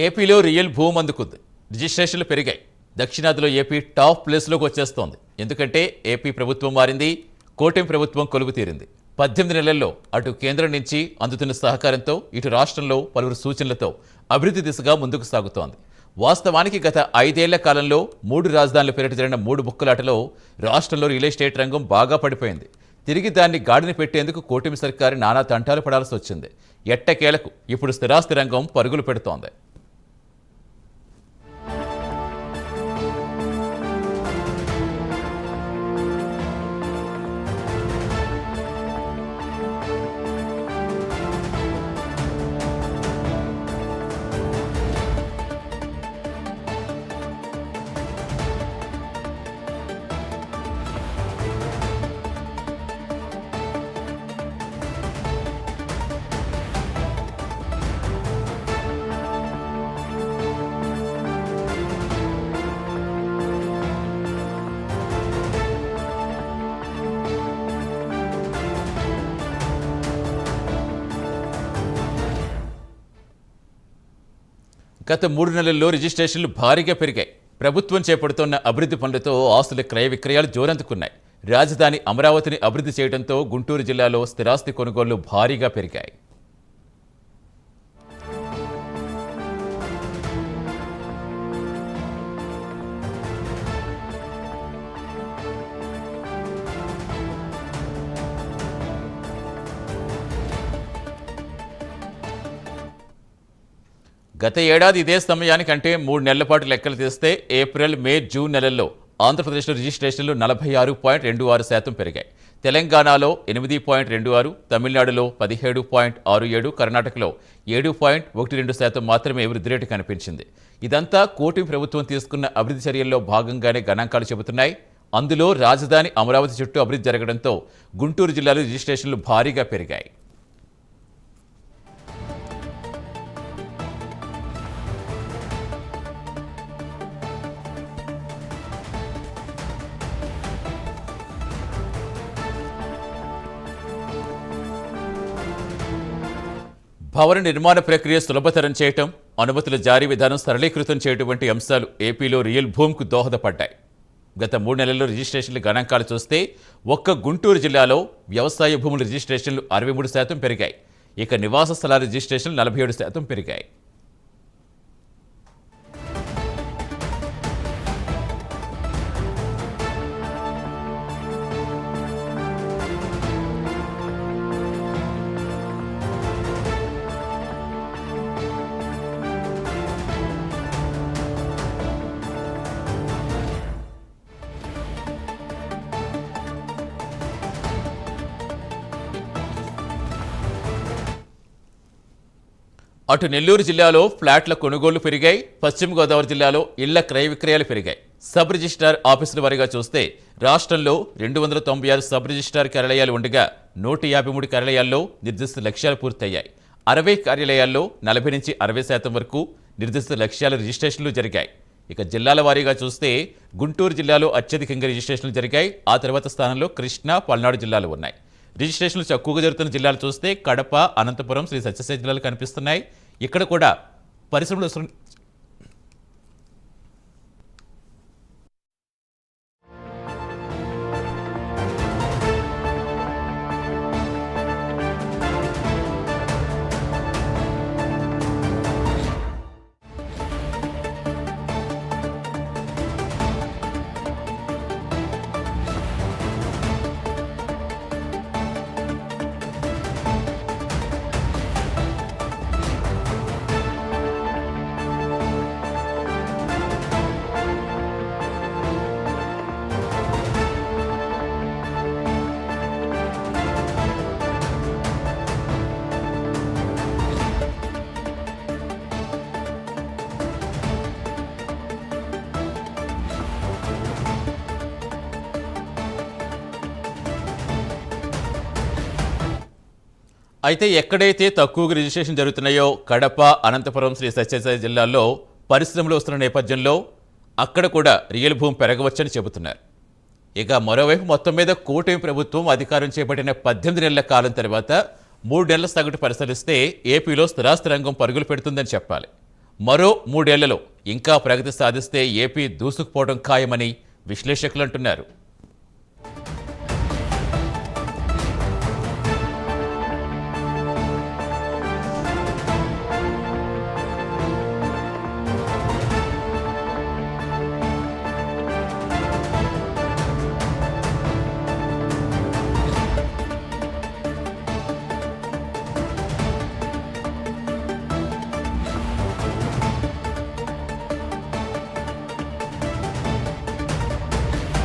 ఏపీలో రియల్ భూమి అందుకుంది. రిజిస్ట్రేషన్లు పెరిగాయి. దక్షిణాదిలో ఏపీ టాప్ ప్లేస్లోకి వచ్చేస్తోంది. ఎందుకంటే ఏపీ ప్రభుత్వం మారింది, కూటమి ప్రభుత్వం కొలువు తీరింది. 18 నెలల్లో అటు కేంద్రం నుంచి అందుతున్న సహకారంతో ఇటు రాష్ట్రంలో పలువురు సూచనలతో అభివృద్ధి దిశగా ముందుకు సాగుతోంది. వాస్తవానికి గత 5 ఏళ్ల కాలంలో 3 రాజధానుల పేరిట జరిగిన 3 బుక్కలాటలో రాష్ట్రంలో రియల్ ఎస్టేట్ రంగం బాగా పడిపోయింది. తిరిగి దాన్ని గాడిన పెట్టేందుకు కూటమి సర్కారు నానా తంటాలు పడాల్సి వచ్చింది. ఎట్టకేలకు ఇప్పుడు స్థిరాస్తి రంగం పరుగులు పెడుతోంది. గత 3 నెలల్లో రిజిస్ట్రేషన్లు భారీగా పెరిగాయి. ప్రభుత్వం చేపడుతున్న అభివృద్ధి పనులతో ఆస్తుల క్రయ విక్రయాలు జోరందుకున్నాయి. రాజధాని అమరావతిని అభివృద్ధి చేయడంతో గుంటూరు జిల్లాలో స్థిరాస్తి కొనుగోళ్లు భారీగా పెరిగాయి. గత ఏడాది ఇదే సమయానికంటే 3 నెలల పాటు లెక్కలు తీస్తే ఏప్రిల్, మే, జూన్ నెలల్లో ఆంధ్రప్రదేశ్లో రిజిస్ట్రేషన్లు 46.26% పెరిగాయి. తెలంగాణలో 8.26%, తమిళనాడులో 17.67%, కర్ణాటకలో 7.12% మాత్రమే వృద్ధి రేటు కనిపించింది. ఇదంతా కూటమి ప్రభుత్వం తీసుకున్న అభివృద్ధి చర్యల్లో భాగంగానే గణాంకాలు చెబుతున్నాయి. అందులో రాజధాని అమరావతి చుట్టూ అభివృద్ధి జరగడంతో గుంటూరు జిల్లాలో రిజిస్ట్రేషన్లు భారీగా పెరిగాయి. భవన నిర్మాణ ప్రక్రియ సులభతరం చేయటం, అనుమతుల జారీ విధానం సరళీకృతం చేయటం వంటి అంశాలు ఏపీలో రియల్ భూమికి దోహదపడ్డాయి. గత 3 నెలల్లో రిజిస్ట్రేషన్ల గణాంకాలు చూస్తే ఒక్క గుంటూరు జిల్లాలో వ్యవసాయ భూముల రిజిస్ట్రేషన్లు 63% పెరిగాయి. ఇక నివాస స్థలాల రిజిస్ట్రేషన్లు 47% పెరిగాయి. అటు నెల్లూరు జిల్లాలో ఫ్లాట్ల కొనుగోళ్లు పెరిగాయి. పశ్చిమ గోదావరి జిల్లాలో ఇళ్ల క్రయ విక్రయాలు పెరిగాయి. సబ్ రిజిస్ట్రార్ ఆఫీసుల వారీగా చూస్తే రాష్ట్రంలో 296 సబ్ రిజిస్ట్రార్ కార్యాలయాలు ఉండగా 153 కార్యాలయాల్లో నిర్దిష్ట లక్ష్యాలు పూర్తయ్యాయి. 60 కార్యాలయాల్లో 40 నుంచి 60% వరకు నిర్దిష్ట లక్ష్యాల రిజిస్ట్రేషన్లు జరిగాయి. ఇక జిల్లాల వారీగా చూస్తే గుంటూరు జిల్లాలో అత్యధికంగా రిజిస్ట్రేషన్లు జరిగాయి. ఆ తర్వాత స్థానంలో కృష్ణా, పల్నాడు జిల్లాలు ఉన్నాయి. రిజిస్ట్రేషన్లు తక్కువగా జరుగుతున్న జిల్లాలు చూస్తే కడప, అనంతపురం, శ్రీ సత్యసాయి జిల్లాలు కనిపిస్తున్నాయి. ఇక్కడ కూడా పరిశ్రమలు అయితే ఎక్కడైతే తక్కువగా రిజిస్ట్రేషన్ జరుగుతున్నాయో కడప, అనంతపురం, శ్రీ సత్యసాయి జిల్లాల్లో పరిశ్రమలు వస్తున్న నేపథ్యంలో అక్కడ కూడా రియల్ భూమి పెరగవచ్చని చెబుతున్నారు. ఇక మరోవైపు మొత్తం మీద కూటమి ప్రభుత్వం అధికారం చేపట్టిన 18 నెలల కాలం తర్వాత 3 నెలల సగటు పరిశీలిస్తే ఏపీలో స్థిరాస్తి రంగం పరుగులు పెడుతుందని చెప్పాలి. మరో 3 ఏళ్లలో ఇంకా ప్రగతి సాధిస్తే ఏపీ దూసుకుపోవడం ఖాయమని విశ్లేషకులు అంటున్నారు.